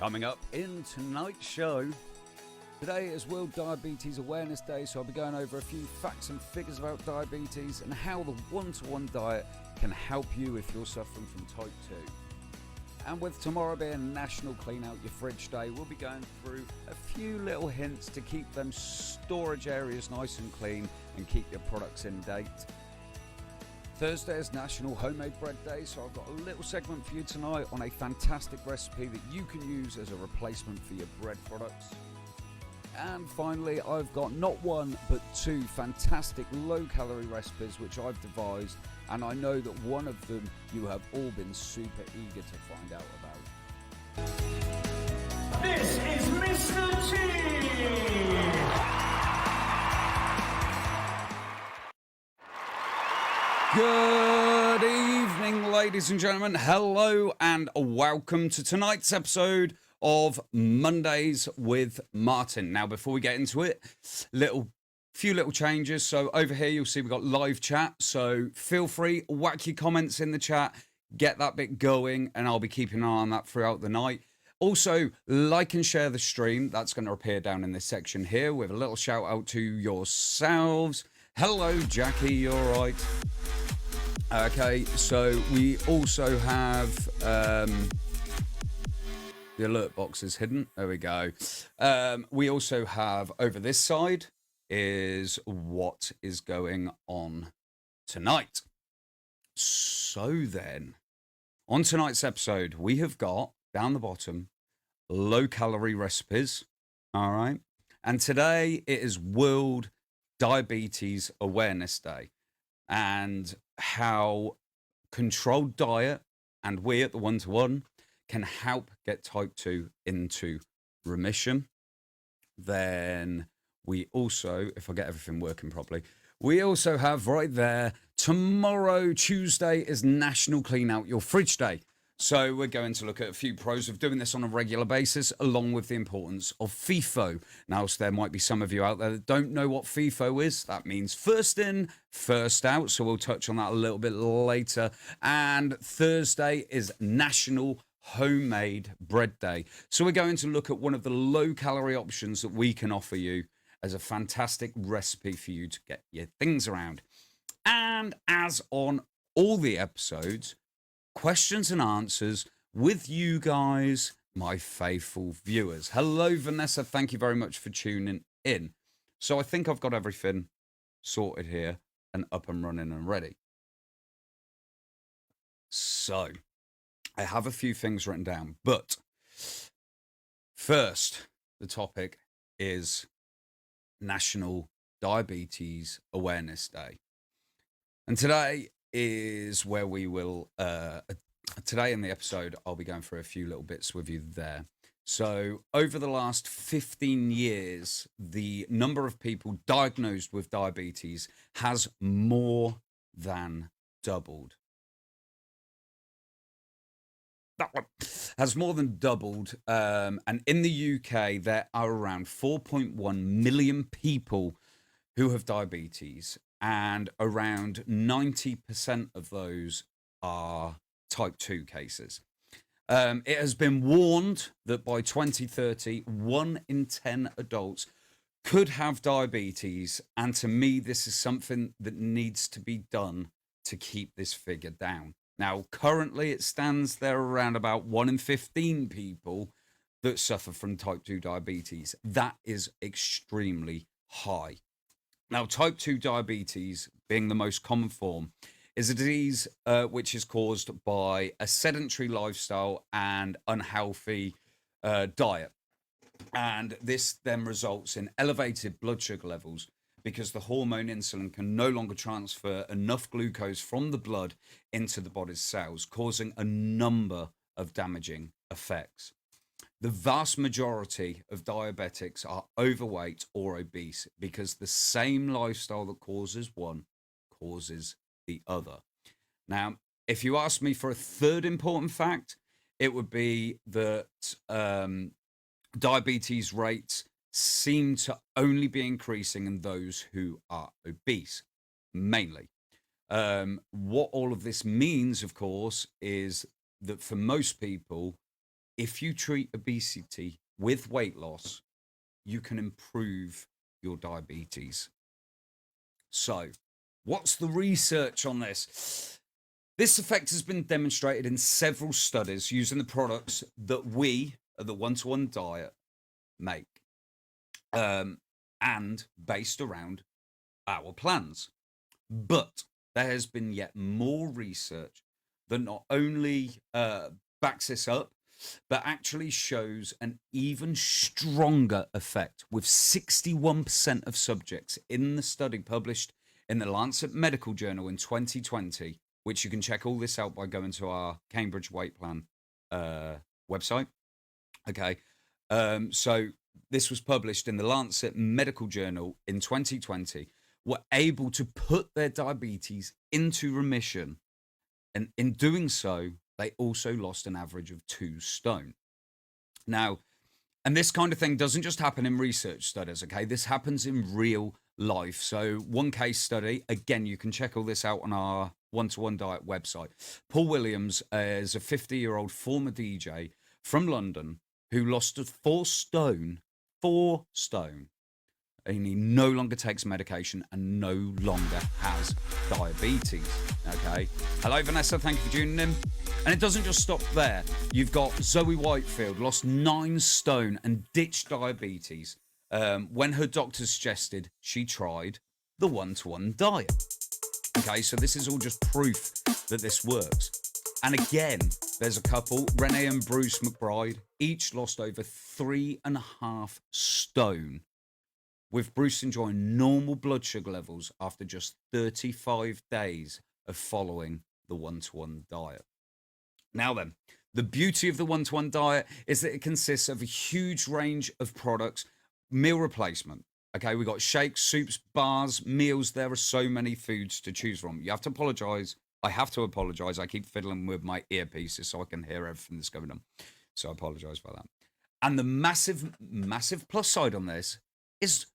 Coming up in tonight's show, today is World Diabetes Awareness Day, so I'll be going over a few facts and figures about diabetes and how the one-to-one diet can help you if you're suffering from type 2. And with tomorrow being National Clean Out Your Fridge Day, we'll be going through a few little hints to keep them storage areas nice and clean and keep your products in date. Thursday is National Homemade Bread Day, so I've got a little segment for you tonight on a fantastic recipe that you can use as a replacement for your bread products. And finally, I've got not one but two fantastic low-calorie recipes which I've devised, and I know that one of them you have all been super eager to find out about. This is Mr. T! Good evening, ladies and gentlemen. Hello and welcome to tonight's episode of Mondays with Martin. Now, before we get into it, few little changes. So over here, you'll see we've got live chat. So feel free, whack your comments in the chat, get that bit going, and I'll be keeping an eye on that throughout the night. Also, like and share the stream. That's going to appear down in this section here with a little shout out to yourselves. Hello, Jackie, you all right? Okay, so we also have the alert box is hidden. There we go. We also have over this side is what is going on tonight. So then, on tonight's episode, we have got down the bottom low-calorie recipes. All right, and today it is World Diabetes Awareness Day, and how controlled diet and we at the one-to-one can help get type 2 into remission. Then we also, if I get everything working properly, we also have right there, tomorrow, Tuesday, is National Clean Out Your Fridge Day. So we're going to look at a few pros of doing this on a regular basis, along with the importance of FIFO. Now, so there might be some of you out there that don't know what FIFO is. That means first in, first out. So we'll touch on that a little bit later. And Thursday is National Homemade Bread Day. So we're going to look at one of the low-calorie options that we can offer you as a fantastic recipe for you to get your things around. And as on all the episodes, questions and answers with you guys, my faithful viewers. Hello, Vanessa. Thank you very much for tuning in. So I think I've got everything sorted here and up and running and ready. So I have a few things written down, but first, the topic is National Diabetes Awareness Day. And today is where we will, today in the episode, I'll be going through a few little bits with you there. So over the last 15 years, the number of people diagnosed with diabetes has more than doubled. Has more than doubled. And in the UK, there are around 4.1 million people who have diabetes, and around 90% of those are type 2 cases. It has been warned that by 2030, 1 in 10 adults could have diabetes. And to me, this is something that needs to be done to keep this figure down. Now, currently, it stands there around about 1 in 15 people that suffer from type 2 diabetes. That is extremely high. Now, type 2 diabetes, being the most common form, is a disease which is caused by a sedentary lifestyle and unhealthy diet. And this then results in elevated blood sugar levels because the hormone insulin can no longer transfer enough glucose from the blood into the body's cells, causing a number of damaging effects. The vast majority of diabetics are overweight or obese because the same lifestyle that causes one causes the other. Now, if you ask me for a third important fact, it would be that diabetes rates seem to only be increasing in those who are obese, mainly. What all of this means, of course, is that for most people, if you treat obesity with weight loss, you can improve your diabetes. So, what's the research on this? This effect has been demonstrated in several studies using the products that we at the One-to-One Diet make, and based around our plans. But there has been yet more research that not only backs this up, but actually shows an even stronger effect, with 61% of subjects in the study published in the Lancet Medical Journal in 2020, which you can check all this out by going to our Cambridge Weight Plan website. Okay. So this was published in the Lancet Medical Journal in 2020, were able to put their diabetes into remission. And in doing so, they also lost an average of 2 stone. Now, and this kind of thing doesn't just happen in research studies, okay? This happens in real life. So one case study, again, you can check all this out on our One-to-One Diet website. Paul Williams is a 50-year-old former DJ from London who lost 4 stone, 4 stone, and he no longer takes medication and no longer has diabetes. Okay. Hello, Vanessa. Thank you for tuning in. And it doesn't just stop there. You've got Zoe Whitefield, lost 9 stone and ditched diabetes when her doctor suggested she tried the One-to-One Diet. Okay, so this is all just proof that this works. And again, there's a couple, Renee and Bruce McBride, each lost over 3.5 stone, with Bruce enjoying normal blood sugar levels after just 35 days of following the One-to-One Diet. Now then, the beauty of the One-to-One Diet is that it consists of a huge range of products, meal replacement. Okay, we got shakes, soups, bars, meals. There are so many foods to choose from. You have to apologize. I have to apologize. I keep fiddling with my earpieces so I can hear everything that's going on. So I apologize for that. And the massive, massive plus side on this is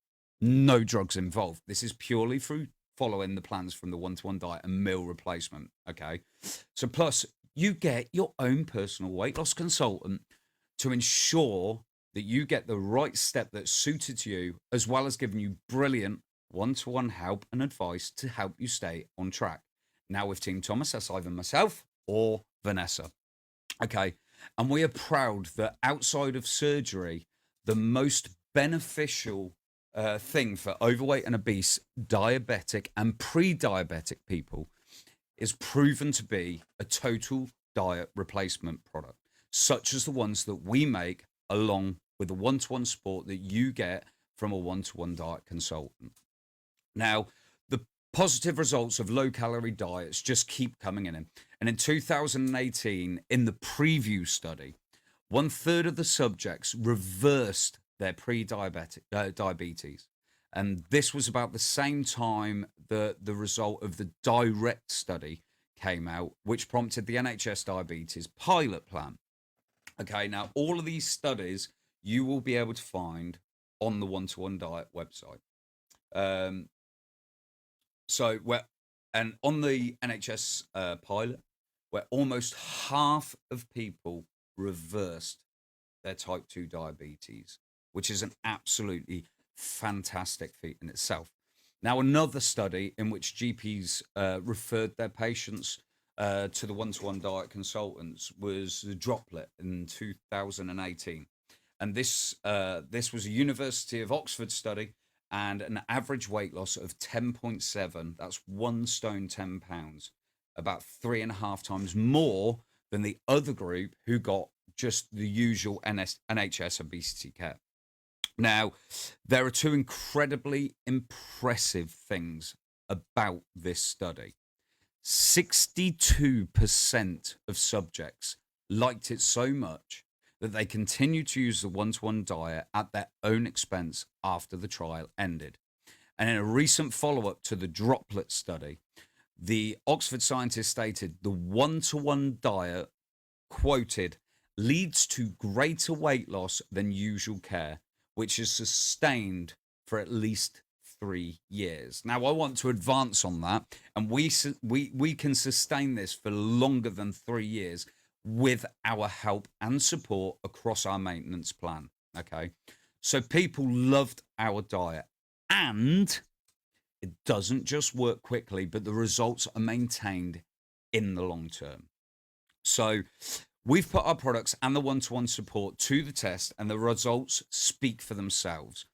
no drugs involved. This is purely through following the plans from the One-to-One Diet and meal replacement. Okay. So plus you get your own personal weight loss consultant to ensure that you get the right step that's suited to you, as well as giving you brilliant one-to-one help and advice to help you stay on track. Now with Team Thomas, that's either myself or Vanessa. Okay. And we are proud that outside of surgery, the most beneficial thing for overweight and obese, diabetic and pre-diabetic people is proven to be a total diet replacement product, such as the ones that we make along with the one-to-one support that you get from a one-to-one diet consultant. Now, the positive results of low-calorie diets just keep coming in. And in 2018, in the preview study, 1/3 of the subjects reversed their pre-diabetic diabetes. And this was about the same time that the result of the direct study came out, which prompted the NHS Diabetes Pilot Plan. Okay, now all of these studies you will be able to find on the One-to-One Diet website. And on the NHS pilot, where almost half of people reversed their type 2 diabetes, which is an absolutely fantastic feat in itself. Now, another study in which GPs referred their patients to the One-to-One Diet consultants was the Droplet in 2018. And this was a University of Oxford study, and an average weight loss of 10.7. That's 1 stone, 10 pounds, about 3.5 times more than the other group who got just the usual NHS obesity care. Now, there are 2 incredibly impressive things about this study. 62% of subjects liked it so much that they continued to use the One-to-One Diet at their own expense after the trial ended. And in a recent follow-up to the Droplet study, the Oxford scientists stated the One-to-One Diet, quoted, leads to greater weight loss than usual care, which is sustained for at least 3 years. Now, I want to advance on that, and we can sustain this for longer than 3 years with our help and support across our maintenance plan. Okay. So people loved our diet, and it doesn't just work quickly, but the results are maintained in the long term. So we've put our products and the one-to-one support to the test, and the results speak for themselves.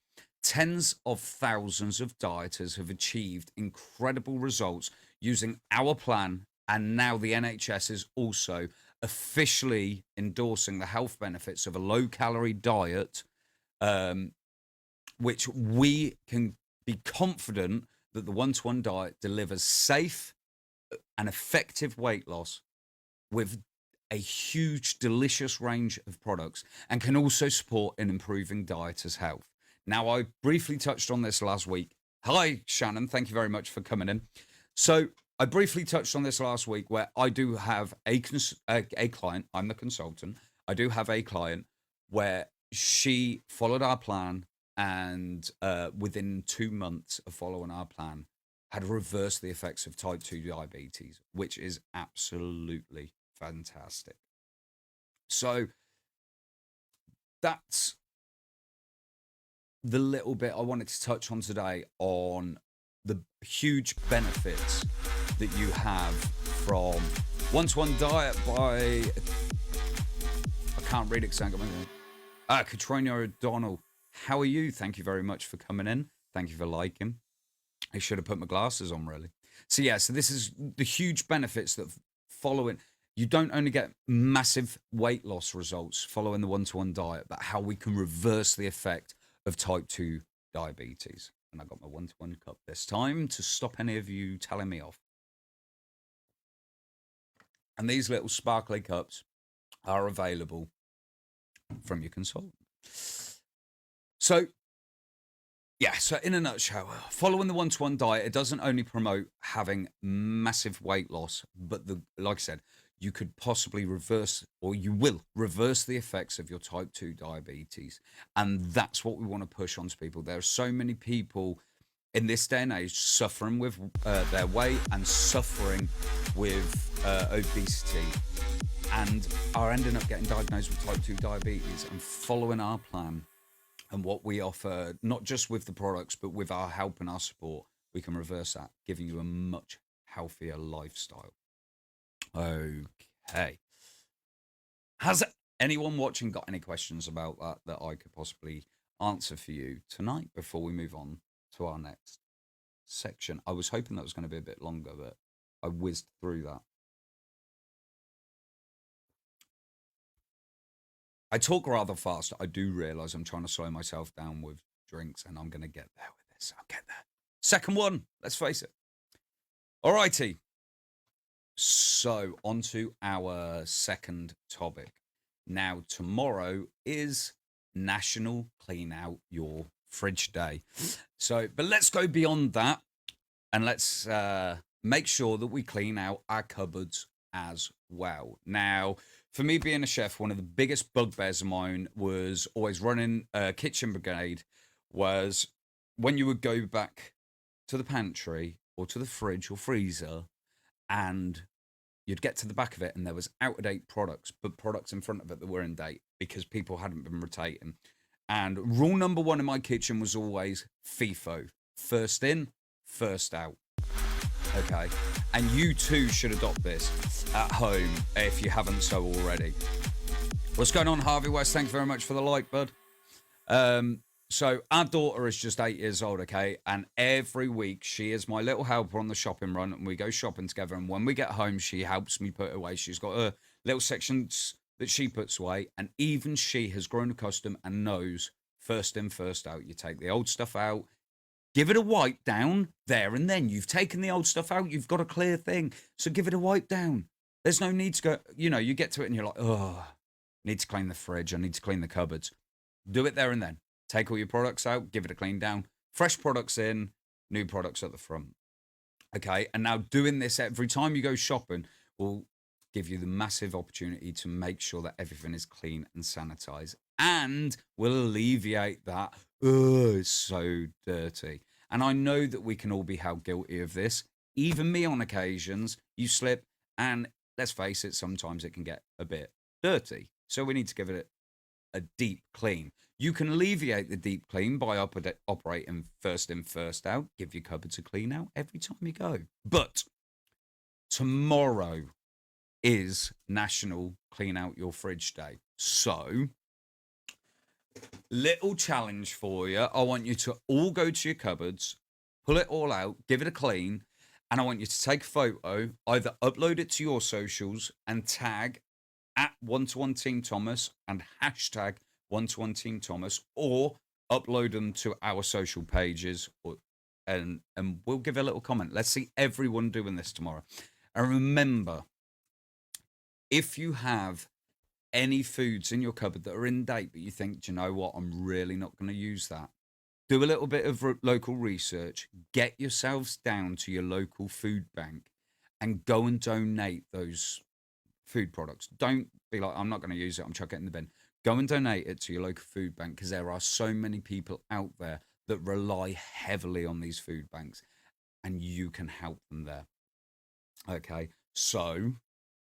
Tens of thousands of dieters have achieved incredible results using our plan, and now the NHS is also officially endorsing the health benefits of a low-calorie diet, which we can be confident that the one-to-one diet delivers safe and effective weight loss with a huge, delicious range of products, and can also support in improving dieters' health. Now, I briefly touched on this last week. Hi, Shannon. Thank you very much for coming in. So I briefly touched on this last week, where I do have a client. I'm the consultant. I do have a client where she followed our plan, and within 2 months of following our plan, had reversed the effects of type 2 diabetes, which is absolutely fantastic. So that's the little bit I wanted to touch on today on the huge benefits that you have from one-to-one diet by, I can't read it, Katrina O'Donnell. How are you? Thank you very much for coming in. Thank you for liking. I should have put my glasses on, really. So yeah, so this is the huge benefits that following. You don't only get massive weight loss results following the one-to-one diet, but how we can reverse the effect of type 2 diabetes. And I got my one-to-one cup this time to stop any of you telling me off. And these little sparkly cups are available from your consultant. So yeah, so in a nutshell, following the one-to-one diet, it doesn't only promote having massive weight loss, but like I said, you could possibly reverse, or you will reverse, the effects of your type 2 diabetes. And that's what we want to push onto people. There are so many people in this day and age suffering with their weight and suffering with obesity, and are ending up getting diagnosed with type 2 diabetes. And following our plan and what we offer, not just with the products, but with our help and our support, we can reverse that, giving you a much healthier lifestyle. Okay. Has anyone watching got any questions about that I could possibly answer for you tonight before we move on to our next section? I was hoping that was going to be a bit longer, but I whizzed through that. I talk rather fast. I do realize I'm trying to slow myself down with drinks, and I'm going to get there with this. I'll get there. Second one, let's face it. All righty. So on to our second topic. Now, tomorrow is National Clean Out Your Fridge Day. So, but let's go beyond that, and let's make sure that we clean out our cupboards as well. Now, for me being a chef, one of the biggest bugbears of mine was always running a kitchen brigade, was when you would go back to the pantry or to the fridge or freezer, and you'd get to the back of it and there was out-of-date products, but products in front of it that were in date because people hadn't been rotating. And rule number one in my kitchen was always FIFO. First in, first out. Okay. And you too should adopt this at home if you haven't so already. What's going on, Harvey West? Thank you very much for the like, bud. So our daughter is just 8 years old, okay? And every week she is my little helper on the shopping run, and we go shopping together. And when we get home, she helps me put away. She's got her little sections that she puts away. And even she has grown accustomed and knows first in, first out. You take the old stuff out, give it a wipe down there and then. You've taken the old stuff out. You've got a clear thing. So give it a wipe down. There's no need to go, you get to it and you're like, oh, I need to clean the fridge. I need to clean the cupboards. Do it there and then. Take all your products out, give it a clean down. Fresh products in, new products at the front. Okay, and now doing this every time you go shopping will give you the massive opportunity to make sure that everything is clean and sanitized, and will alleviate that, oh, it's so dirty. And I know that we can all be held guilty of this. Even me on occasions, you slip and let's face it, sometimes it can get a bit dirty. So we need to give it a deep clean. You can alleviate the deep clean by operating first in, first out. Give your cupboards a clean out every time you go. But tomorrow is National Clean Out Your Fridge Day. So, little challenge for you. I want you to all go to your cupboards, pull it all out, give it a clean, and I want you to take a photo, either upload it to your socials and tag at One-to-One Team Thomas and hashtag One-to-One Team Thomas, or upload them to our social pages, and we'll give a little comment. Let's see everyone doing this tomorrow. And remember, if you have any foods in your cupboard that are in date, but you think, do you know what, I'm really not going to use that, do a little bit of local research, get yourselves down to your local food bank and go and donate those food products. Don't be like, I'm not going to use it, I'm chucking it in the bin. Go and donate it to your local food bank, because there are so many people out there that rely heavily on these food banks, and you can help them there. Okay, so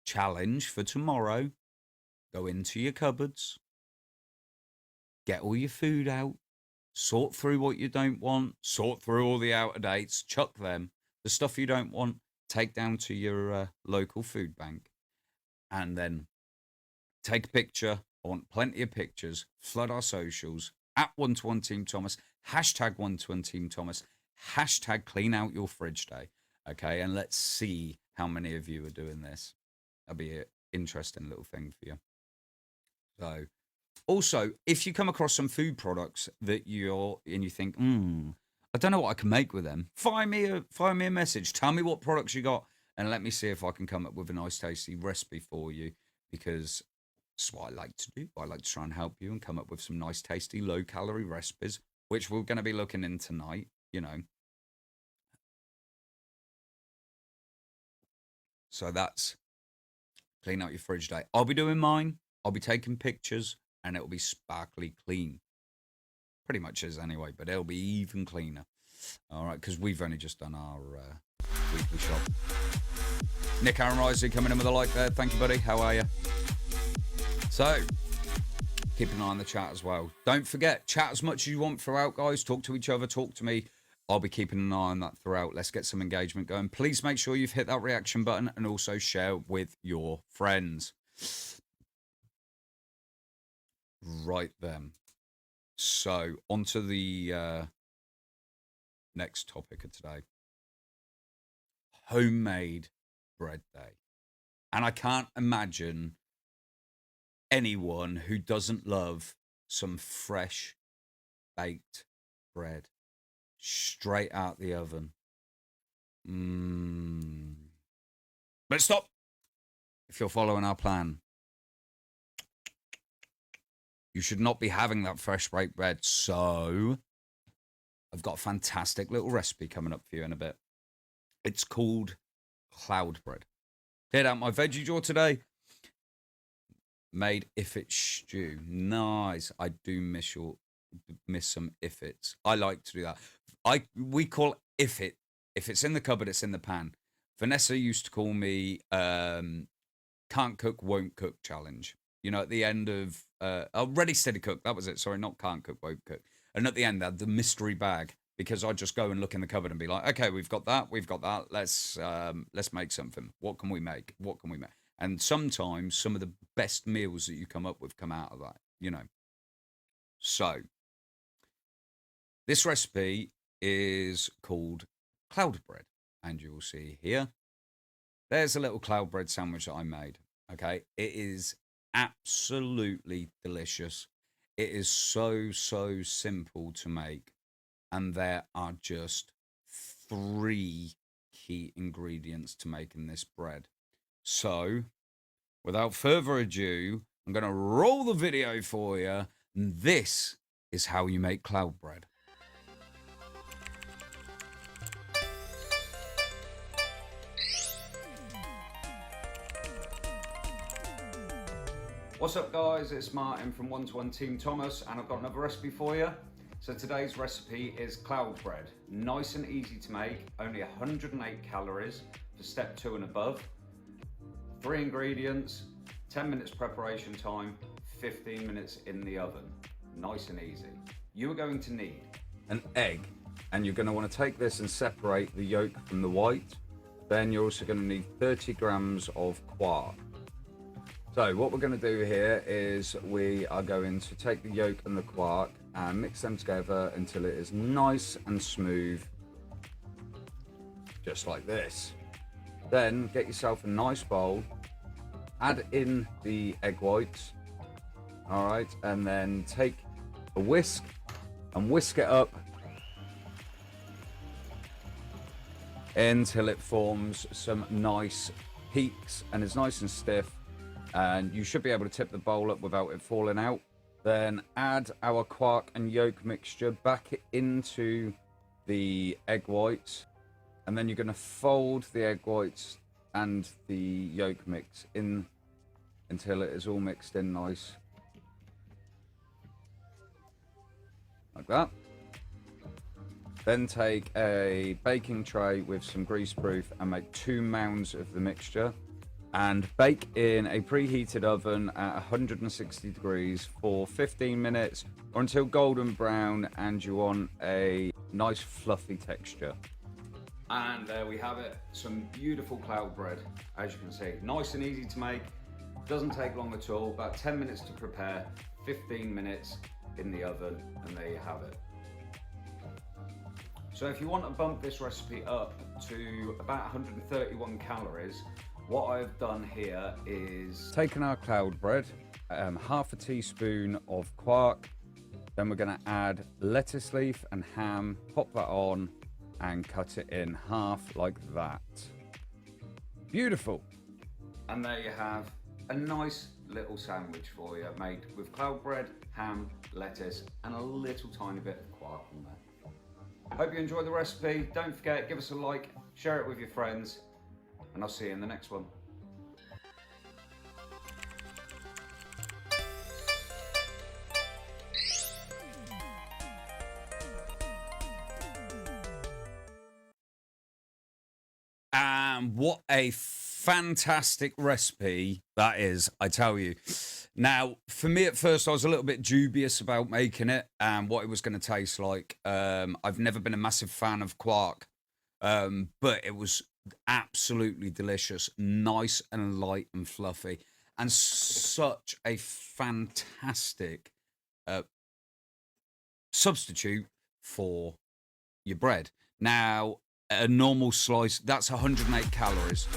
challenge for tomorrow: go into your cupboards, get all your food out, sort through what you don't want, sort through all the out of dates, chuck them. The stuff you don't want, take down to your local food bank, and then take a picture. I want plenty of pictures. Flood our socials at One-to-One Team Thomas, hashtag One-to-One Team Thomas, hashtag Clean Out Your Fridge Day. Okay, and let's see how many of you are doing this. That'll be an interesting little thing for you. So, also, if you come across some food products that you think, I don't know what I can make with them, fire me a message. Tell me what products you got, and let me see if I can come up with a nice, tasty recipe for you, because that's what I like to do. I like to try and help you and come up with some nice, tasty, low-calorie recipes, which we're going to be looking in tonight, you know. So that's Clean Out Your Fridge Day. I'll be doing mine. I'll be taking pictures, and it'll be sparkly clean. Pretty much is anyway, but it'll be even cleaner. All right, because we've only just done our weekly shop. Nick Aaron Rising coming in with a like there. Thank you, buddy. How are you? So, keep an eye on the chat as well. Don't forget, chat as much as you want throughout, guys. Talk to each other. Talk to me. I'll be keeping an eye on that throughout. Let's get some engagement going. Please make sure you've hit that reaction button and also share with your friends. Right then. So, on to the next topic of today. Homemade bread day. And I can't imagine anyone who doesn't love some fresh baked bread straight out the oven. But stop. If you're following our plan, you should not be having that fresh baked bread. So I've got a fantastic little recipe coming up for you in a bit. It's called cloud bread. Cleared out my veggie drawer today. Made Ifit stew. Nice. I do miss some Ifits. I like to do that. We call Ifit. If it's in the cupboard, it's in the pan. Vanessa used to call me can't cook, won't cook challenge. You know, at the end of ready, steady, cook. That was it. Sorry, not can't cook, won't cook. And at the end, I had the mystery bag, because I'd just go and look in the cupboard and be like, okay, we've got that. Let's make something. What can we make? And sometimes some of the best meals that you come up with come out of that, you know. So this recipe is called cloud bread, and you will see here. There's a little cloud bread sandwich that I made. Okay, it is absolutely delicious. It is so simple to make, and there are just 3 key ingredients to making this bread. So, without further ado, I'm going to roll the video for you. And this is how you make cloud bread. What's up, guys? It's Martin from One-to-One Team Thomas, and I've got another recipe for you. So today's recipe is cloud bread. Nice and easy to make, only 108 calories for step 2 and above. 3 ingredients, 10 minutes preparation time, 15 minutes in the oven. Nice and easy. You are going to need an egg, and you're going to want to take this and separate the yolk from the white. Then you're also going to need 30 grams of quark. So what we're going to do here is we are going to take the yolk and the quark and mix them together until it is nice and smooth, just like this. Then get yourself a nice bowl, add in the egg whites, all right, and then take a whisk and whisk it up until it forms some nice peaks and is nice and stiff. And you should be able to tip the bowl up without it falling out. Then add our quark and yolk mixture back into the egg whites, and then you're going to fold the egg whites and the yolk mix in until it is all mixed in nice, like that. Then take a baking tray with some greaseproof and make 2 mounds of the mixture, and bake in a preheated oven at 160 degrees for 15 minutes or until golden brown and you want a nice fluffy texture. And there we have it, some beautiful cloud bread, as you can see. Nice and easy to make, doesn't take long at all, about 10 minutes to prepare, 15 minutes in the oven, and there you have it. So if you want to bump this recipe up to about 131 calories, what I've done here is taken our cloud bread, half a teaspoon of quark, then we're going to add lettuce leaf and ham, pop that on and cut it in half like that. Beautiful. And there you have a nice little sandwich for you, made with cloud bread, ham, lettuce and a little tiny bit of quark on there. Hope you enjoyed the recipe. Don't forget, give us a like, share it with your friends, and I'll see you in the next one. And what a fantastic recipe that is, I tell you. Now, for me at first, I was a little bit dubious about making it and what it was going to taste like. I've never been a massive fan of quark, but it was absolutely delicious, nice and light and fluffy, and such a fantastic substitute for your bread. Now, a normal slice, that's 108 calories.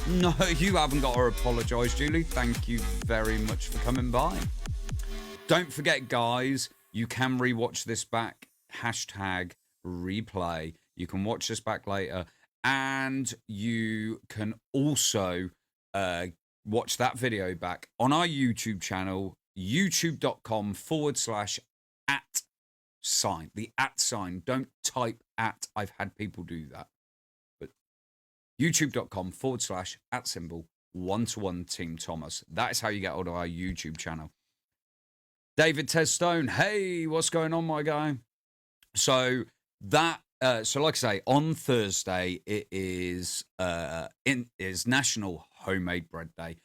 No, you haven't got to apologise, Julie. Thank you very much for coming by. Don't forget, guys, you can rewatch this back. Hashtag replay. You can watch this back later. And you can also watch that video back on our YouTube channel, youtube.com/@sign. The @sign. Don't type @ I've had people do that. But youtube.com/@1-to-1 Team Thomas. That is how you get hold of our YouTube channel. David Testone, hey, what's going on, my guy? So that, so like I say, on Thursday it is National Homemade Bread Day.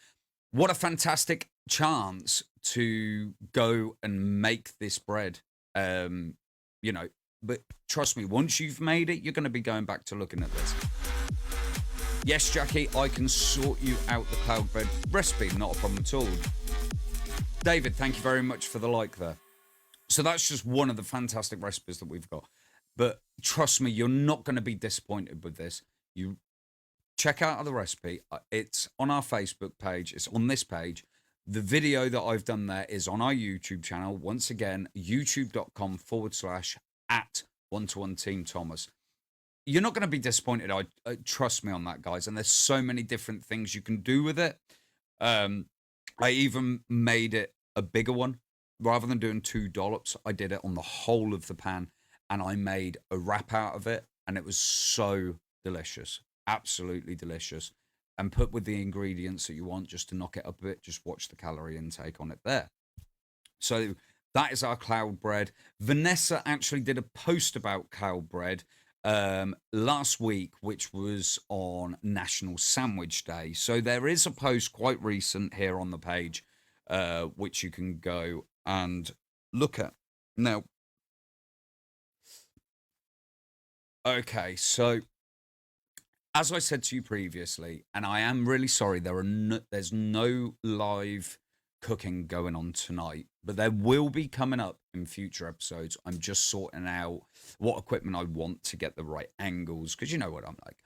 What a fantastic chance to go and make this bread. You know, but trust me, once you've made it, you're going to be going back to looking at this. Yes, Jackie, I can sort you out the cloud bread recipe, not a problem at all. David, thank you very much for the like there. So that's just one of the fantastic recipes that we've got. But trust me, you're not going to be disappointed with this. You check out the recipe. It's on our Facebook page. It's on this page. The video that I've done there is on our YouTube channel. Once again, youtube.com/@1-to-1 Team Thomas. You're not going to be disappointed. Trust me on that, guys. And there's so many different things you can do with it. I even made it a bigger one. Rather than doing 2 dollops, I did it on the whole of the pan. And I made a wrap out of it. And it was so delicious. Absolutely delicious. And put with the ingredients that you want just to knock it up a bit. Just watch the calorie intake on it there. So that is our cloud bread. Vanessa actually did a post about cloud bread. last week, which was on National Sandwich Day. So there is a post quite recent here on the page, which you can go and look at. Now, okay, so as I said to you previously, and I am really sorry, there's no live cooking going on tonight, but there will be coming up in future episodes. I'm just sorting out what equipment I want to get the right angles, because you know what I'm like.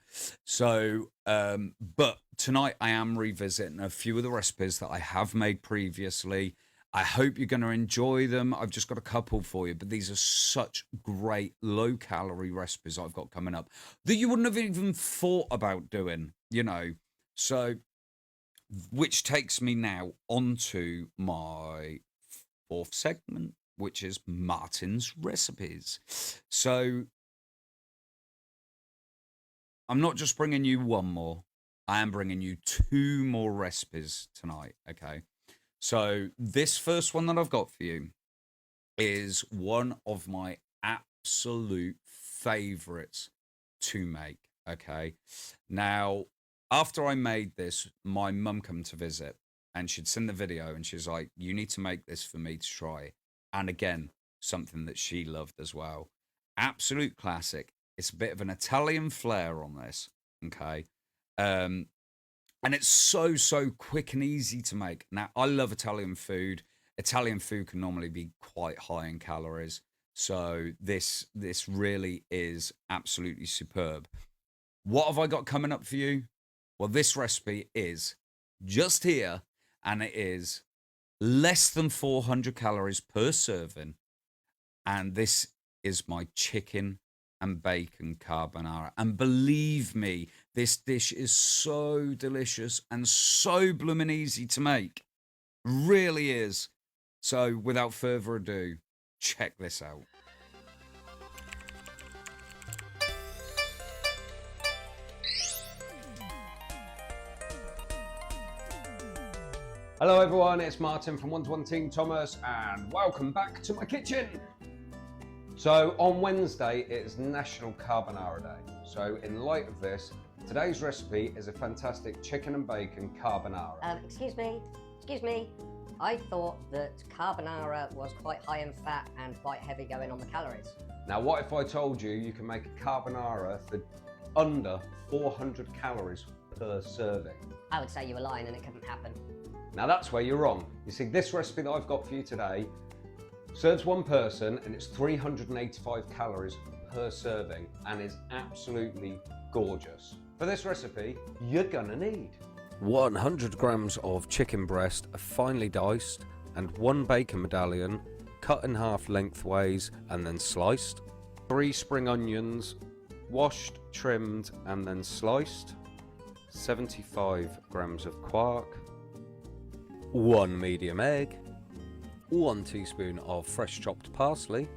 So, but tonight I am revisiting a few of the recipes that I have made previously. I hope you're going to enjoy them. I've just got a couple for you, but these are such great low-calorie recipes I've got coming up that you wouldn't have even thought about doing, you know. So, which takes me now onto my fourth segment, which is Martin's recipes. So, I'm not just bringing you one more. I am bringing you two more recipes tonight, okay? So this first one that I've got for you is one of my absolute favorites to make, okay? Now, after I made this, my mum came to visit and she'd seen the video and she's like, you need to make this for me to try. And again, something that she loved as well. Absolute classic. It's a bit of an Italian flair on this, okay? And it's so quick and easy to make. Now, I love Italian food. Italian food can normally be quite high in calories. So this really is absolutely superb. What have I got coming up for you? Well, this recipe is just here, and it is less than 400 calories per serving. And this is my chicken and bacon carbonara. And believe me, this dish is so delicious and so blooming easy to make. Really is. So without further ado, check this out. Hello everyone, it's Martin from One to One Team Thomas, and welcome back to my kitchen. So on Wednesday, it's National Carbonara Day. So in light of this, today's recipe is a fantastic chicken and bacon carbonara. Excuse me. I thought that carbonara was quite high in fat and quite heavy going on the calories. Now what if I told you you can make a carbonara for under 400 calories per serving? I would say you were lying and it couldn't happen. Now that's where you're wrong. You see, this recipe that I've got for you today serves one person and it's 385 calories per serving and is absolutely gorgeous. For this recipe, you're gonna need 100 grams of chicken breast, finely diced, and 1 bacon medallion, cut in half lengthways and then sliced. 3 spring onions, washed, trimmed, and then sliced. 75 grams of quark. 1 medium egg. 1 teaspoon of fresh chopped parsley,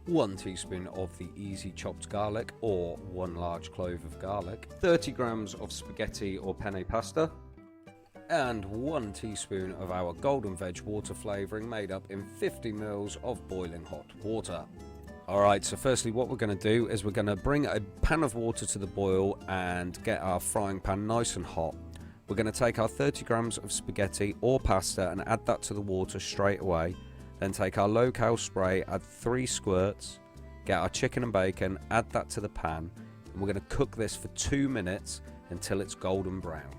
1 teaspoon of the easy chopped garlic or 1 large clove of garlic, 30 grams of spaghetti or penne pasta, and 1 teaspoon of our golden veg water flavouring made up in 50 ml of boiling hot water. Alright, so firstly what we're going to do is we're going to bring a pan of water to the boil and get our frying pan nice and hot. We're going to take our 30 grams of spaghetti or pasta and add that to the water straight away. Then take our low-cal spray, add 3 squirts, get our chicken and bacon, add that to the pan, and we're going to cook this for 2 minutes until it's golden brown.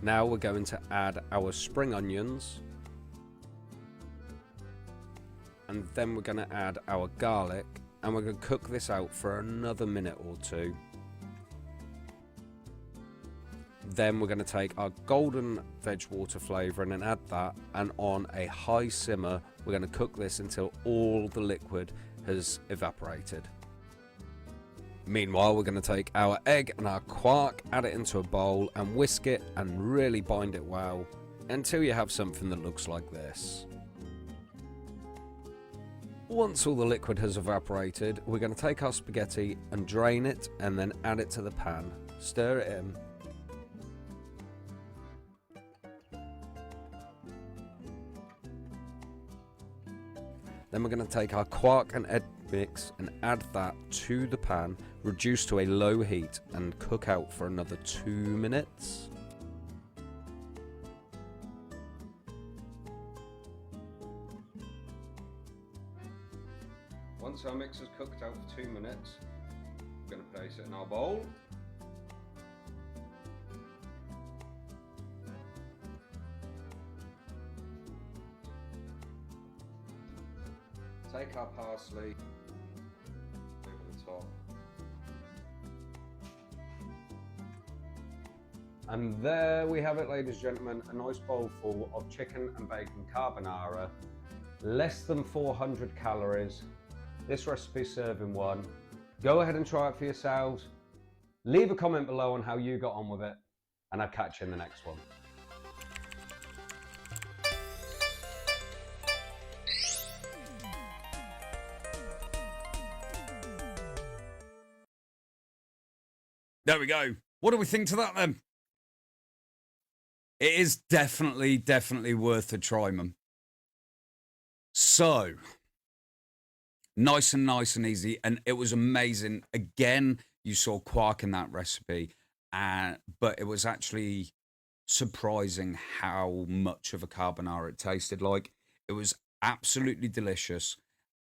Now we're going to add our spring onions, and then we're going to add our garlic, and we're going to cook this out for another minute or 2. Then we're going to take our golden veg water flavouring and add that, and on a high simmer we're going to cook this until all the liquid has evaporated. Meanwhile, we're going to take our egg and our quark, add it into a bowl and whisk it and really bind it well until you have something that looks like this. Once all the liquid has evaporated, we're going to take our spaghetti and drain it and then add it to the pan. Stir it in. Then we're going to take our quark and mix and add that to the pan, reduce to a low heat and cook out for another 2 minutes. Once our mix is cooked out for 2 minutes, we're going to place it in our bowl. Take our parsley over the top. And there we have it, ladies and gentlemen, a nice bowl full of chicken and bacon carbonara, less than 400 calories. This recipe serving one. Go ahead and try it for yourselves. Leave a comment below on how you got on with it, and I'll catch you in the next one. There we go. What do we think to that then? It is definitely worth a try, man. So, nice and easy, and it was amazing. Again, you saw quark in that recipe, but it was actually surprising how much of a carbonara it tasted like. It was absolutely delicious,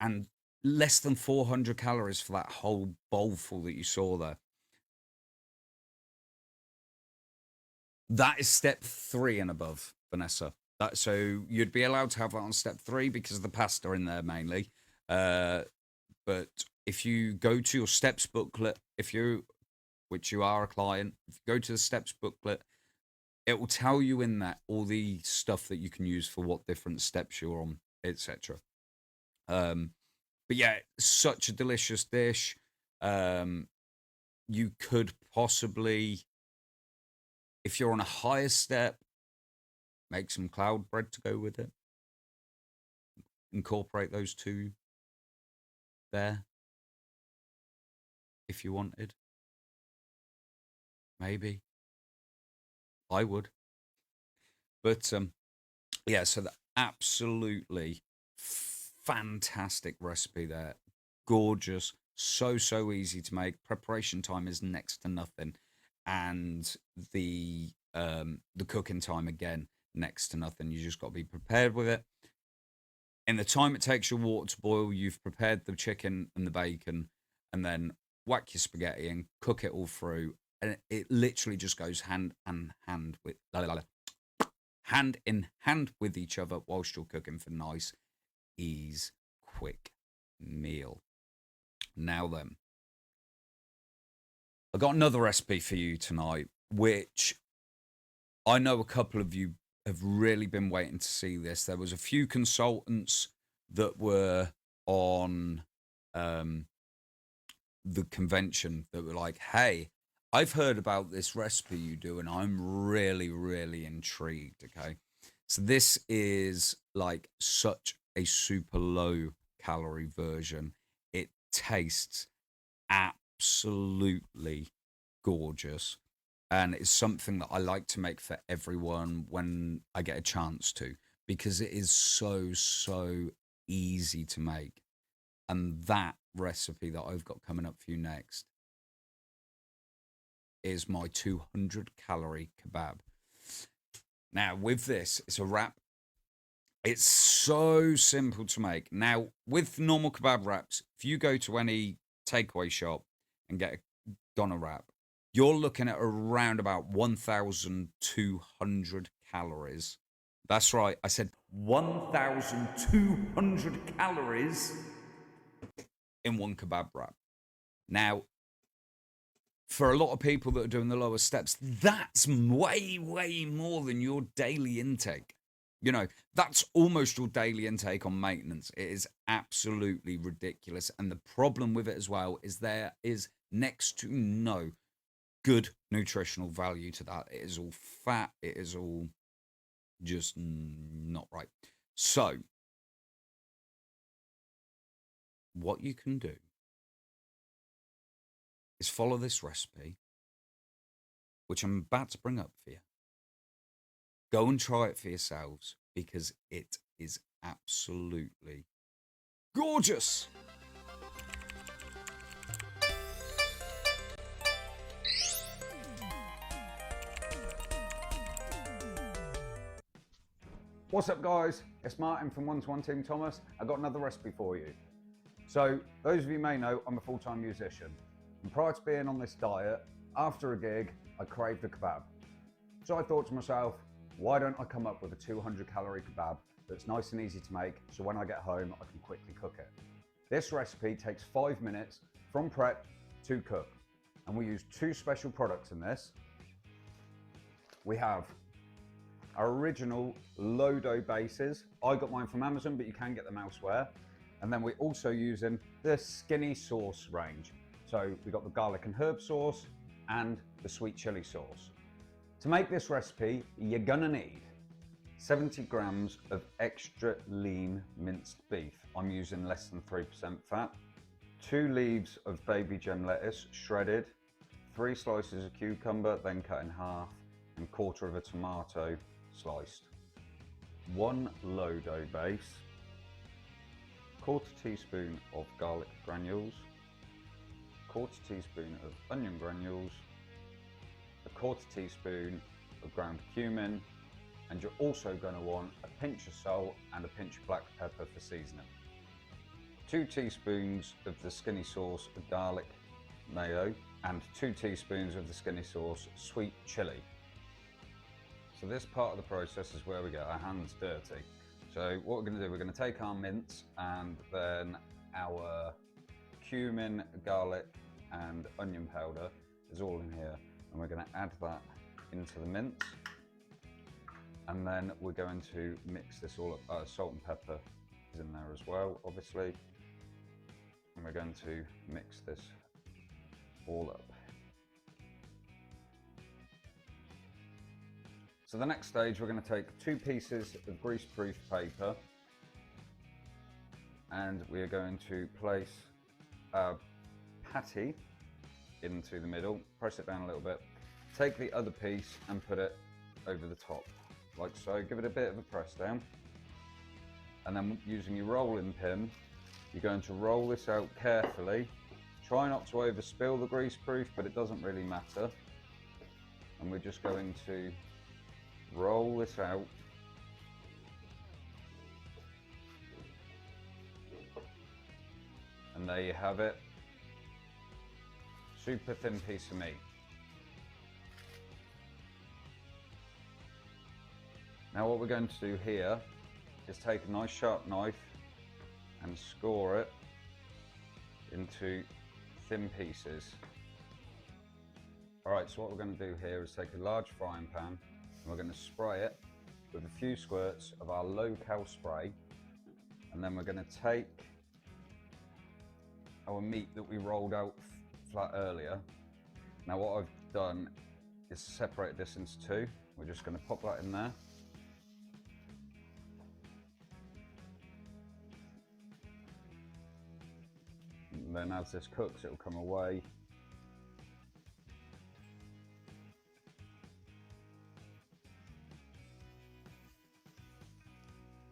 and less than 400 calories for that whole bowl full that you saw there. That is step 3 and above, Vanessa. So you'd be allowed to have that on step 3 because of the pasta in there mainly. But if you go to your steps booklet, which you are a client, if you go to the steps booklet, it will tell you in that all the stuff that you can use for what different steps you're on, etc. But yeah, such a delicious dish. You could possibly, if you're on a higher step, make some cloud bread to go with it. Incorporate those two there, if you wanted. Maybe. I would. But, yeah, so the absolutely fantastic recipe there. Gorgeous. So easy to make. Preparation time is next to nothing. And the cooking time, again, next to nothing. You just got to be prepared with it. In the time it takes your water to boil, you've prepared the chicken and the bacon, and then whack your spaghetti and cook it all through. And it literally just goes hand in hand with each other whilst you're cooking for nice, ease, quick meal. Now then, I got another recipe for you tonight, which I know a couple of you have really been waiting to see this. There was a few consultants that were on the convention that were like, hey, I've heard about this recipe you do, and I'm really intrigued, okay? So this is like such a super low calorie version. It tastes absolutely gorgeous, and it's something that I like to make for everyone when I get a chance to, because it is so easy to make. And that recipe that I've got coming up for you next is my 200 calorie kebab. Now with this, it's a wrap. It's so simple to make. Now with normal kebab wraps, if you go to any takeaway shop and get a doner wrap, you're looking at around about 1,200 calories. That's right, I said 1,200 calories in one kebab wrap. Now, for a lot of people that are doing the lower steps, that's way more than your daily intake. You know, that's almost your daily intake on maintenance. It is absolutely ridiculous. And the problem with it as well is there is next to no good nutritional value to that. It is all fat. It is all just not right. So what you can do is follow this recipe, which I'm about to bring up for you. Go and try it for yourselves, because it is absolutely gorgeous. What's up guys, it's Martin from 1 to 1 Team Thomas. I got another recipe for you. So those of you may know I'm a full-time musician, and prior to being on this diet, after a gig I craved a kebab. So I thought to myself, why don't I come up with a 200 calorie kebab that's nice and easy to make, so when I get home I can quickly cook it. This recipe takes 5 minutes from prep to cook, and we use 2 special products in this. We have our original low dough bases. I got mine from Amazon, but you can get them elsewhere. And then we're also using the skinny sauce range. So we got the garlic and herb sauce and the sweet chili sauce. To make this recipe, you're gonna need 70 grams of extra lean minced beef. I'm using less than 3% fat. 2 leaves of baby gem lettuce, shredded. 3 slices of cucumber, then cut in half, and 1/4 of a tomato, sliced. 1 low dough base, 1/4 teaspoon of garlic granules, 1/4 teaspoon of onion granules, 1/4 teaspoon of ground cumin, and you're also going to want a pinch of salt and a pinch of black pepper for seasoning. 2 teaspoons of the skinny sauce of garlic mayo, and 2 teaspoons of the skinny sauce sweet chili. So this part of the process is where we get our hands dirty. So what we're going to do, we're going to take our mince and then our cumin, garlic and onion powder is all in here, and we're going to add that into the mince, and then we're going to mix this all up. Salt and pepper is in there as well, obviously, and we're going to mix this all up. So the next stage, we're going to take 2 pieces of grease-proof paper, and we are going to place our patty into the middle, press it down a little bit, take the other piece and put it over the top, like so. Give it a bit of a press down, and then using your rolling pin, you're going to roll this out carefully. Try not to overspill the greaseproof, but it doesn't really matter. And we're just going to roll this out. And there you have it. Super thin piece of meat. Now what we're going to do here is take a nice sharp knife and score it into thin pieces. Alright, so what we're going to do here is take a large frying pan, and we're going to spray it with a few squirts of our low-cal spray, and then we're going to take our meat that we rolled out flat earlier. Now what I've done is separate this into 2. We're just going to pop that in there. And then as this cooks, it will come away.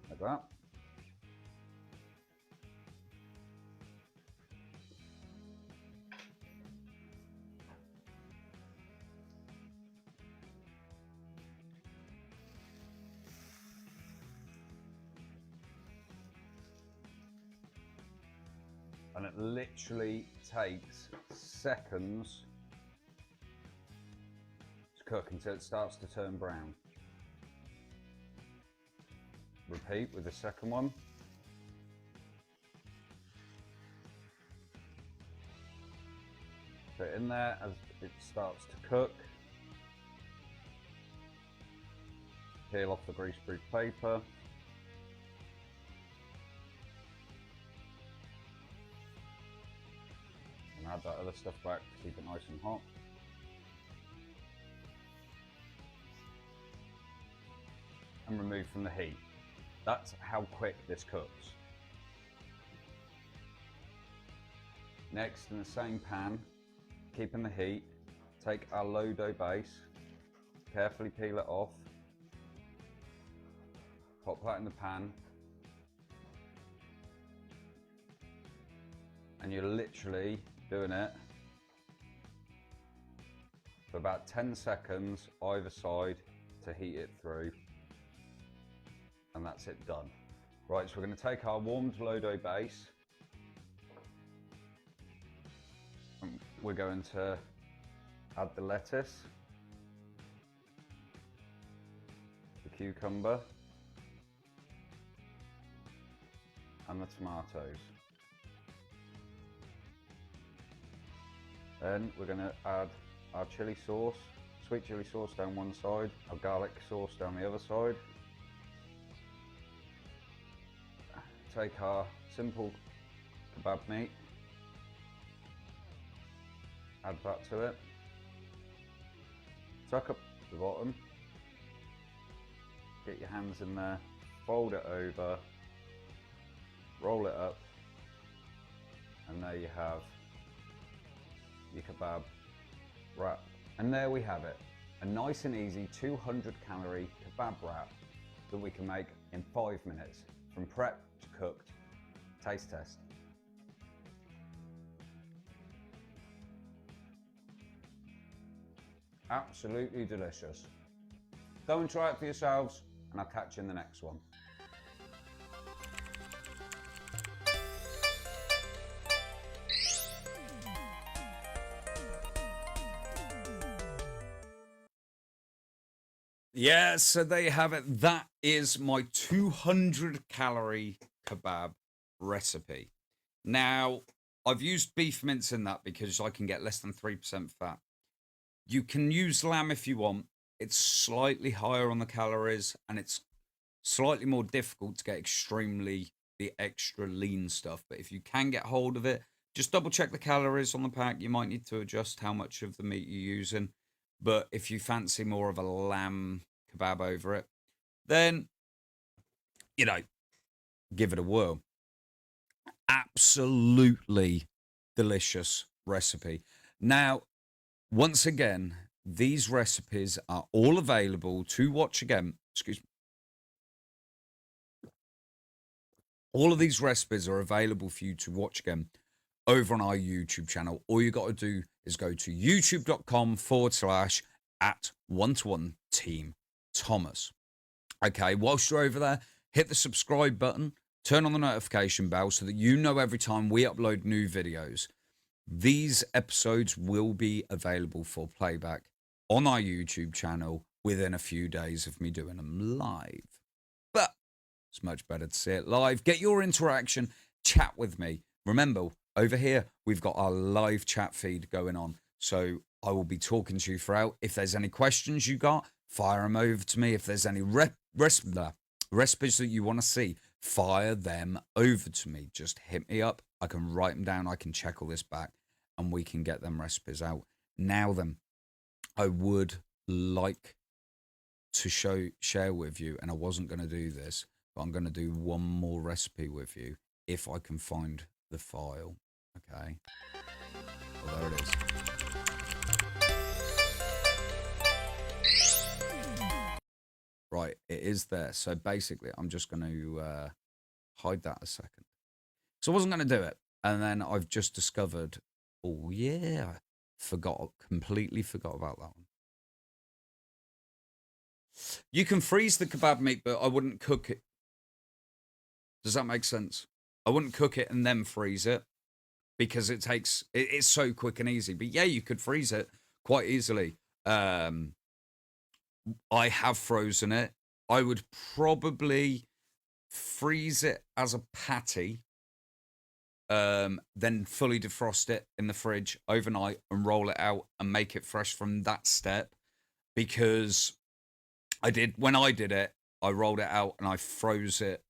Like that. And it literally takes seconds to cook until it starts to turn brown. Repeat with the second one. Put it in there as it starts to cook. Peel off the greaseproof paper. And add that other stuff back to keep it nice and hot. And remove from the heat. That's how quick this cooks. Next, in the same pan, keeping the heat, take our low dough base, carefully peel it off, pop that in the pan, and you're literally doing it for about 10 seconds either side to heat it through. that's it done. Right, so we're going to take our warmed Lodo base. And we're going to add the lettuce, the cucumber, and the tomatoes. Then we're going to add our chili sauce, sweet chili sauce down one side, our garlic sauce down the other side. Take our simple kebab meat, add that to it, tuck up the bottom, get your hands in there, fold it over, roll it up, and there you have your kebab wrap. And there we have it, a nice and easy 200 calorie kebab wrap that we can make in 5 minutes, from prep to cooked. Taste test. Absolutely delicious. Go and try it for yourselves, and I'll catch you in the next one. Yeah, so there you have it. That is my 200 calorie kebab recipe. Now, I've used beef mince in that because I can get less than 3% fat. You can use lamb if you want. It's slightly higher on the calories and it's slightly more difficult to get the extra lean stuff. But if you can get hold of it, just double check the calories on the pack. You might need to adjust how much of the meat you're using. But if you fancy more of a lamb kebab over it, then, you know, give it a whirl. Absolutely delicious recipe. Now, once again, these recipes are all available to watch again. Excuse me. All of these recipes are available for you to watch again over on our YouTube channel. All you got to do is go to youtube.com/@1to1 Team Thomas. Okay, whilst you're over there, hit the subscribe button, turn on the notification bell so that you know every time we upload new videos. These episodes will be available for playback on our YouTube channel within a few days of me doing them live. But it's much better to see it live. Get your interaction, chat with me. Remember, over here, we've got our live chat feed going on. So I will be talking to you throughout. If there's any questions you got, fire them over to me. If there's any recipes that you want to see, fire them over to me. Just hit me up. I can write them down. I can check all this back and we can get them recipes out. Now then, I would like to share with you, and I wasn't going to do this, but I'm going to do one more recipe with you if I can find the file. Okay. Well, there it is. Right, it is there. So basically, I'm just going to hide that a second. So I wasn't going to do it. And then I've just discovered, oh yeah, completely forgot about that one. You can freeze the kebab meat, but I wouldn't cook it. Does that make sense? I wouldn't cook it and then freeze it because it's so quick and easy. But yeah, you could freeze it quite easily. I have frozen it. I would probably freeze it as a patty, then fully defrost it in the fridge overnight and roll it out and make it fresh from that step. Because when I did it, I rolled it out and I froze it,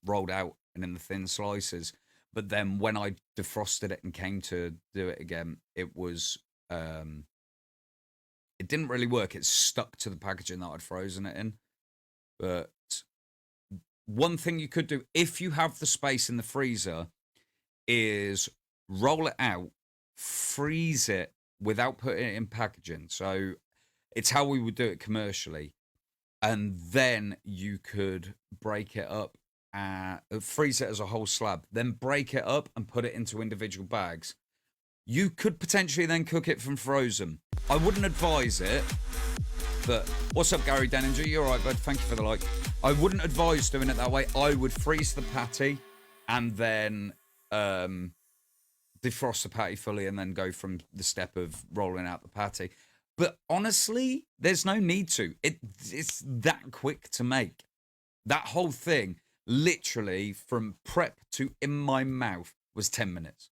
rolled out and in the thin slices. But then when I defrosted it and came to do it again, it was, it didn't really work. It stuck to the packaging that I'd frozen it in. But one thing you could do, if you have the space in the freezer, is roll it out, freeze it without putting it in packaging. So it's how we would do it commercially. And then you could break it up, freeze it as a whole slab, then break it up and put it into individual bags. You could potentially then cook it from frozen. I wouldn't advise it But what's up, Gary Denninger? You all right, bud? Thank you for the like. I wouldn't advise doing it that way. I would freeze the patty and then defrost the patty fully and then go from the step of rolling out the patty. But honestly, there's no need to. It's that quick to make. That whole thing, literally from prep to in my mouth, was 10 minutes.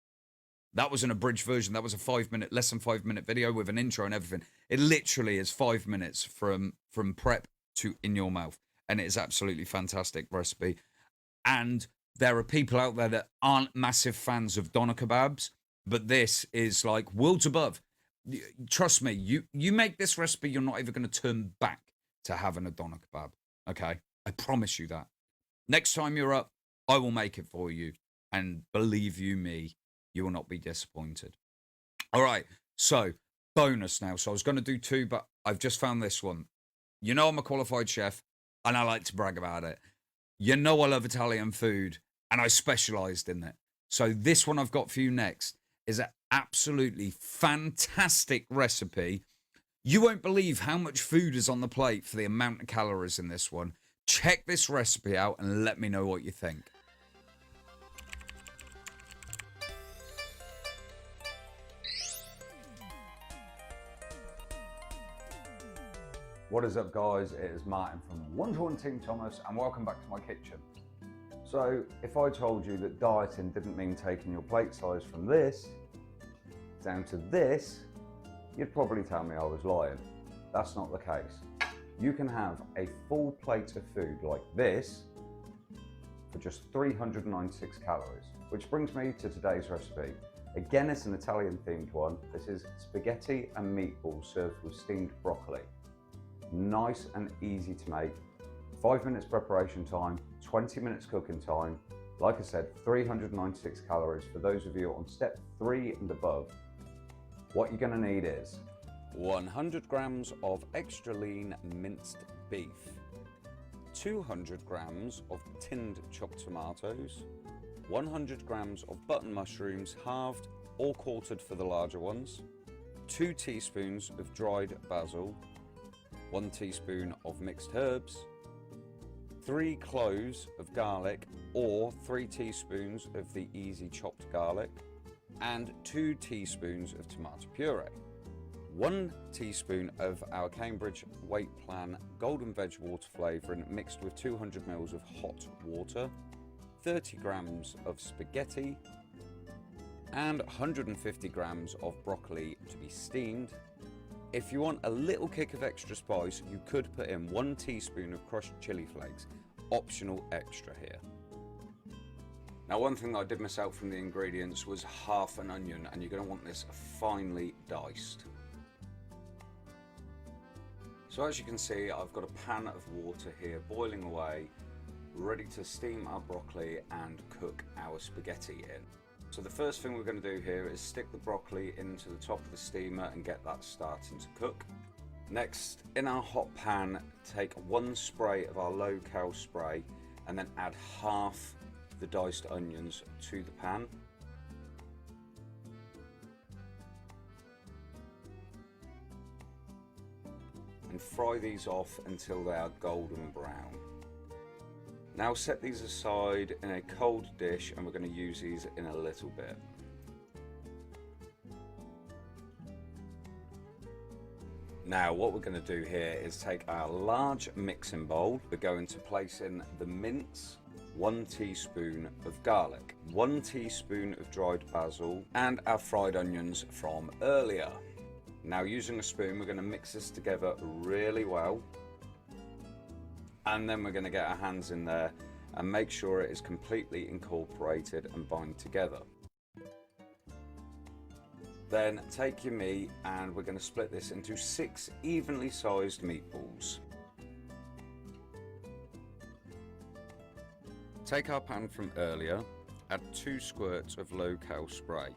That was an abridged version. That was a 5 minute, less than 5 minute video with an intro and everything. It literally is 5 minutes from prep to in your mouth. And it is absolutely fantastic recipe. And there are people out there that aren't massive fans of doner kebabs, but this is like worlds above. Trust me, you make this recipe, you're not even going to turn back to having a doner kebab. Okay? I promise you that. Next time you're up, I will make it for you. And believe you me, you will not be disappointed. All right, so bonus now. So I was going to do 2, but I've just found this one. You know I'm a qualified chef, and I like to brag about it. You know I love Italian food, and I specialised in it. So this one I've got for you next is an absolutely fantastic recipe. You won't believe how much food is on the plate for the amount of calories in this one. Check this recipe out and let me know what you think. What is up, guys? It is Martin from 1-to-1 Team Thomas, and welcome back to my kitchen. So, if I told you that dieting didn't mean taking your plate size from this down to this, you'd probably tell me I was lying. That's not the case. You can have a full plate of food like this for just 396 calories, which brings me to today's recipe. Again, it's an Italian themed one. This is spaghetti and meatballs served with steamed broccoli. Nice and easy to make. 5 minutes preparation time, 20 minutes cooking time. Like I said, 396 calories for those of you on step 3 and above. What you're going to need is 100 grams of extra lean minced beef, 200 grams of tinned chopped tomatoes, 100 grams of button mushrooms halved or quartered for the larger ones, 2 teaspoons of dried basil, 1 teaspoon of mixed herbs, 3 cloves of garlic or 3 teaspoons of the easy chopped garlic, and 2 teaspoons of tomato puree. 1 teaspoon of our Cambridge Weight Plan Golden Veg Water flavouring mixed with 200 ml of hot water, 30 grams of spaghetti, and 150 grams of broccoli to be steamed. If you want a little kick of extra spice, you could put in 1 teaspoon of crushed chili flakes, optional extra here. Now, one thing that I did miss out from the ingredients was half an onion, and you're going to want this finely diced. So as you can see, I've got a pan of water here boiling away, ready to steam our broccoli and cook our spaghetti in. So the first thing we're going to do here is stick the broccoli into the top of the steamer and get that starting to cook. Next, in our hot pan, take 1 spray of our low cal spray and then add half the diced onions to the pan. And fry these off until they are golden brown. Now set these aside in a cold dish, and we're going to use these in a little bit. Now what we're going to do here is take our large mixing bowl. We're going to place in the mince, 1 teaspoon of garlic, 1 teaspoon of dried basil, and our fried onions from earlier. Now using a spoon, we're going to mix this together really well. And then we're going to get our hands in there and make sure it is completely incorporated and bind together. Then take your meat and we're going to split this into 6 evenly sized meatballs. Take our pan from earlier, add 2 squirts of low cal spray.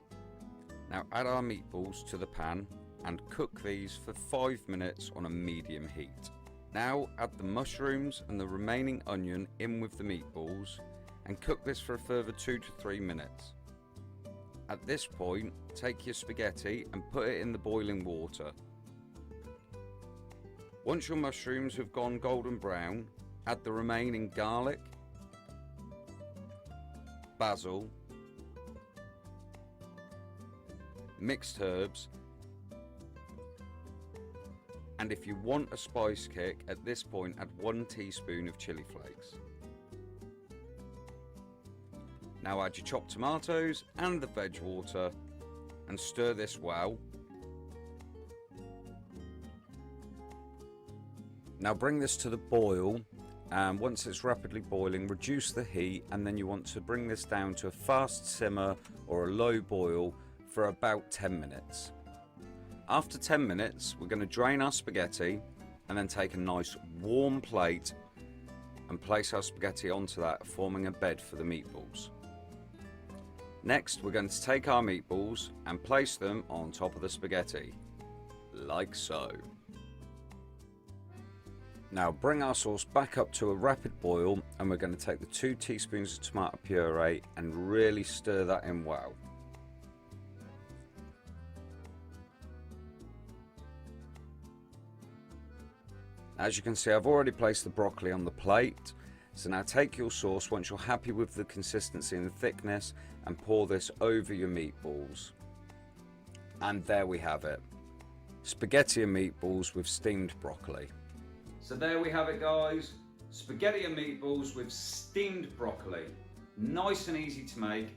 Now add our meatballs to the pan and cook these for 5 minutes on a medium heat. Now add the mushrooms and the remaining onion in with the meatballs and cook this for a further 2 to 3 minutes. At this point, take your spaghetti and put it in the boiling water. Once your mushrooms have gone golden brown, add the remaining garlic, basil, mixed herbs, and if you want a spice kick, at this point add 1 teaspoon of chili flakes. Now add your chopped tomatoes and the veg water and stir this well. Now bring this to the boil, and once it's rapidly boiling, reduce the heat, and then you want to bring this down to a fast simmer or a low boil for about 10 minutes. After 10 minutes, we're going to drain our spaghetti and then take a nice warm plate and place our spaghetti onto that, forming a bed for the meatballs. Next, we're going to take our meatballs and place them on top of the spaghetti, like so. Now bring our sauce back up to a rapid boil, and we're going to take the 2 teaspoons of tomato puree and really stir that in well. As you can see, I've already placed the broccoli on the plate. So now take your sauce once you're happy with the consistency and the thickness, and pour this over your meatballs. And there we have it. Spaghetti and meatballs with steamed broccoli. So there we have it, guys. Spaghetti and meatballs with steamed broccoli. Nice and easy to make.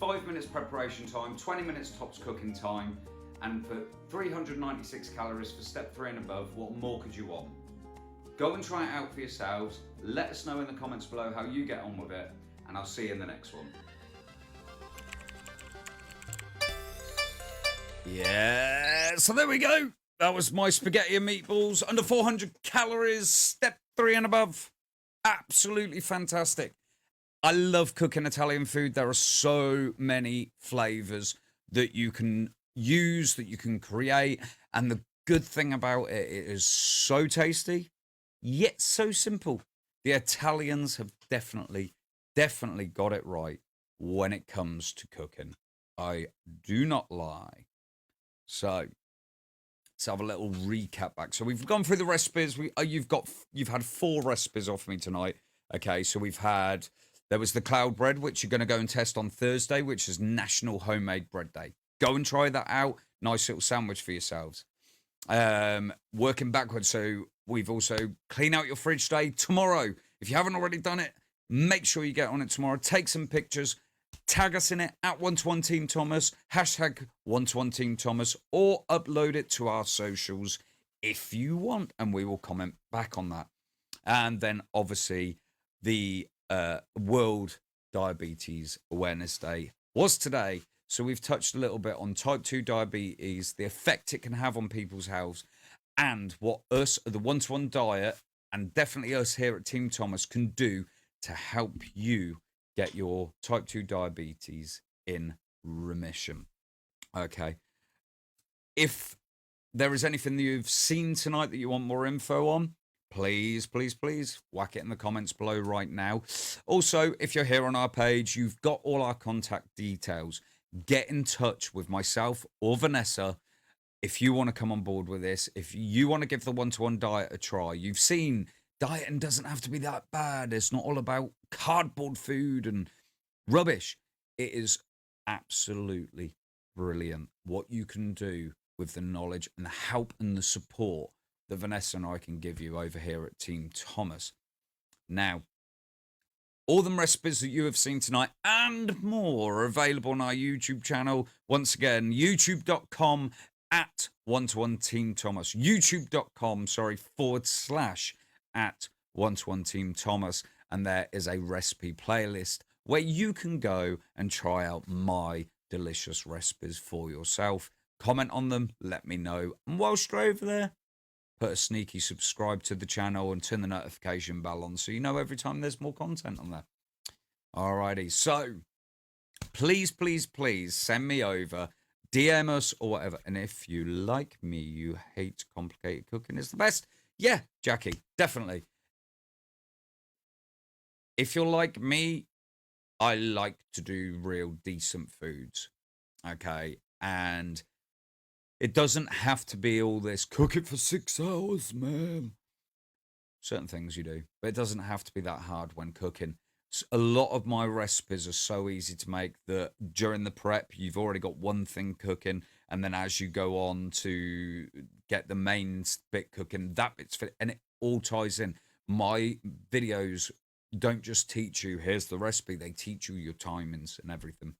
5 minutes preparation time, 20 minutes tops cooking time. And for 396 calories for step 3 and above, what more could you want? Go and try it out for yourselves. Let us know in the comments below how you get on with it, and I'll see you in the next one. Yeah, so there we go. That was my spaghetti and meatballs, under 400 calories, step 3 and above. Absolutely fantastic. I love cooking Italian food. There are so many flavors that you can use, that you can create, and the good thing about it, it is so tasty, yet so simple. The Italians have definitely got it right when it comes to cooking. I do not lie. So let's have a little recap back. So we've gone through the recipes. You've had 4 recipes off me tonight. Okay, so there was the cloud bread, which you're going to go and test on Thursday, which is National Homemade Bread Day. Go and try that out. Nice little sandwich for yourselves. Working backwards, so we've also clean out your fridge day tomorrow. If you haven't already done it, make sure you get on it tomorrow. Take some pictures, tag us in it at 121 Team Thomas, hashtag 121 Team Thomas, or upload it to our socials if you want, and we will comment back on that. And then obviously the World Diabetes Awareness Day was today. So we've touched a little bit on type 2 diabetes, the effect it can have on people's health, and what us, the 1-to-1 diet, and definitely us here at Team Thomas can do to help you get your type 2 diabetes in remission. Okay. If there is anything that you've seen tonight that you want more info on, please whack it in the comments below right now. Also, if you're here on our page, you've got all our contact details. Get in touch with myself or Vanessa if you want to come on board with this. If you want to give the 1-to-1 diet a try, you've seen dieting doesn't have to be that bad. It's not all about cardboard food and rubbish. It is absolutely brilliant what you can do with the knowledge and the help and the support that Vanessa and I can give you over here at Team Thomas. Now, all the recipes that you have seen tonight and more are available on our YouTube channel. Once again, youtube.com at 1-to-1 Team Thomas. youtube.com, / at 1-to-1 Team Thomas. And there is a recipe playlist where you can go and try out my delicious recipes for yourself. Comment on them, let me know. And whilst you're over there, put a sneaky subscribe to the channel and turn the notification bell on so you know every time there's more content on there. Alrighty, so please send me over, DM us or whatever. And if you like me, you hate complicated cooking is the best. Yeah, Jackie, definitely. If you're like me, I like to do real decent foods. Okay, and it doesn't have to be all this cook it for 6 hours, man. Certain things you do, but it doesn't have to be that hard when cooking. A lot of my recipes are so easy to make that during the prep, you've already got one thing cooking. And then as you go on to get the main bit cooking, that bit's fit, and it all ties in. My videos don't just teach you, here's the recipe, they teach you your timings and everything.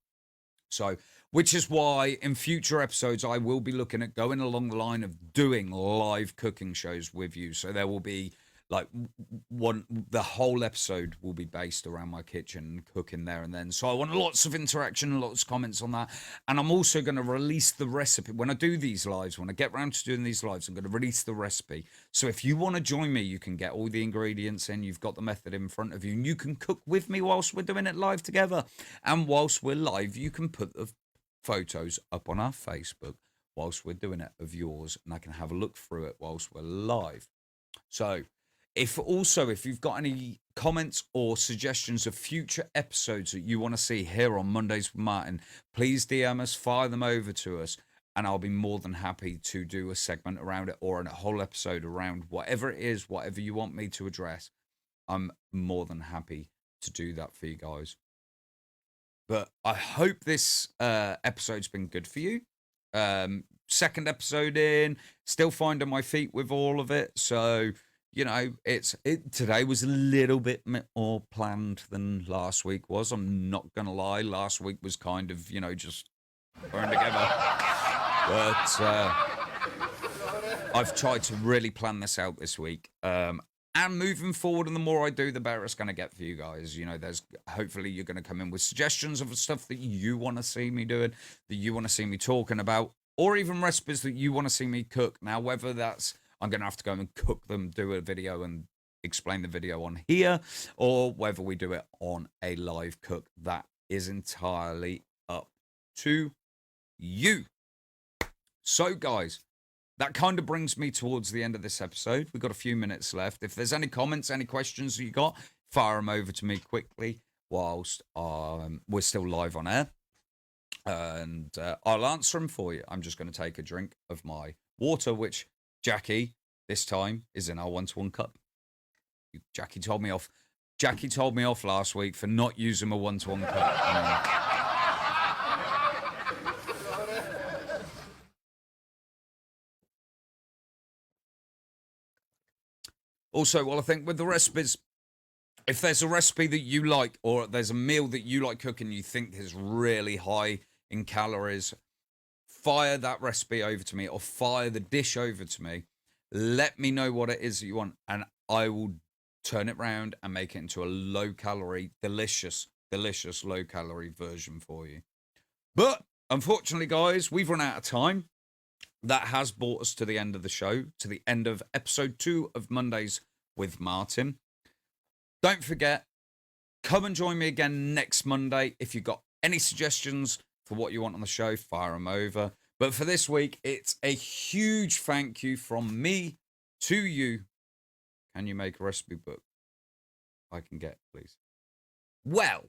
So, which is why in future episodes, I will be looking at going along the line of doing live cooking shows with you. So there will be like the whole episode will be based around my kitchen and cooking there and then. So I want lots of interaction and lots of comments on that. And I'm also going to release the recipe when I do these lives. When I get around to doing these lives, I'm going to release the recipe. So if you want to join me, you can get all the ingredients in. You've got the method in front of you, and you can cook with me whilst we're doing it live together. And whilst we're live, you can put the photos up on our Facebook whilst we're doing it of yours, and I can have a look through it whilst we're live. So if you've got any comments or suggestions of future episodes that you want to see here on Mondays with Martin, please DM us, fire them over to us, and I'll be more than happy to do a segment around it or a whole episode around whatever it is, whatever you want me to address. I'm more than happy to do that for you guys. But I hope this episode's been good for you. Second episode in, still finding my feet with all of it, so you know, today was a little bit more planned than last week was. I'm not going to lie. Last week was kind of, you know, just thrown together. But I've tried to really plan this out this week. And moving forward, and the more I do, the better it's going to get for you guys. You know, hopefully you're going to come in with suggestions of stuff that you want to see me doing, that you want to see me talking about, or even recipes that you want to see me cook. Now, whether that's I'm going to have to go and cook them, do a video and explain the video on here, or whether we do it on a live cook, that is entirely up to you. So, guys, that kind of brings me towards the end of this episode. We've got a few minutes left. If there's any comments, any questions that you got, fire them over to me quickly whilst we're still live on air. And I'll answer them for you. I'm just going to take a drink of my water, which Jackie, this time, is in our 1-to-1 cup. Jackie told me off. Jackie told me off last week for not using a 1-to-1 cup. Also, well, I think with the recipes, if there's a recipe that you like, or there's a meal that you like cooking you think is really high in calories, fire that recipe over to me, or fire the dish over to me. Let me know what it is that you want, and I will turn it around and make it into a low-calorie, delicious low-calorie version for you. But, unfortunately, guys, we've run out of time. That has brought us to the end of the show, to the end of episode 2 of Mondays with Martin. Don't forget, come and join me again next Monday. If you've got any suggestions for what you want on the show, fire them over. But for this week, it's a huge thank you from me to you. Can you make a recipe book I can get, please? Well,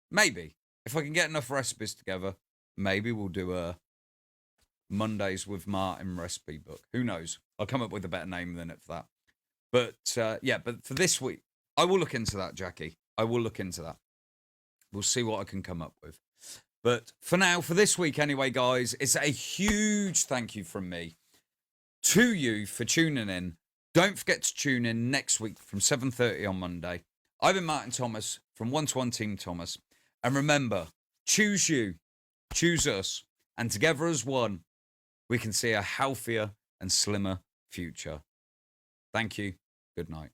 maybe. If I can get enough recipes together, maybe we'll do a Mondays with Martin recipe book. Who knows? I'll come up with a better name than it for that. But, yeah, but for this week, I will look into that, Jackie. I will look into that. We'll see what I can come up with. But for now, for this week anyway, guys, it's a huge thank you from me to you for tuning in. Don't forget to tune in next week from 7:30 on Monday. I've been Martin Thomas from 1-to-1 Team Thomas. And remember, choose you, choose us, and together as one, we can see a healthier and slimmer future. Thank you. Good night.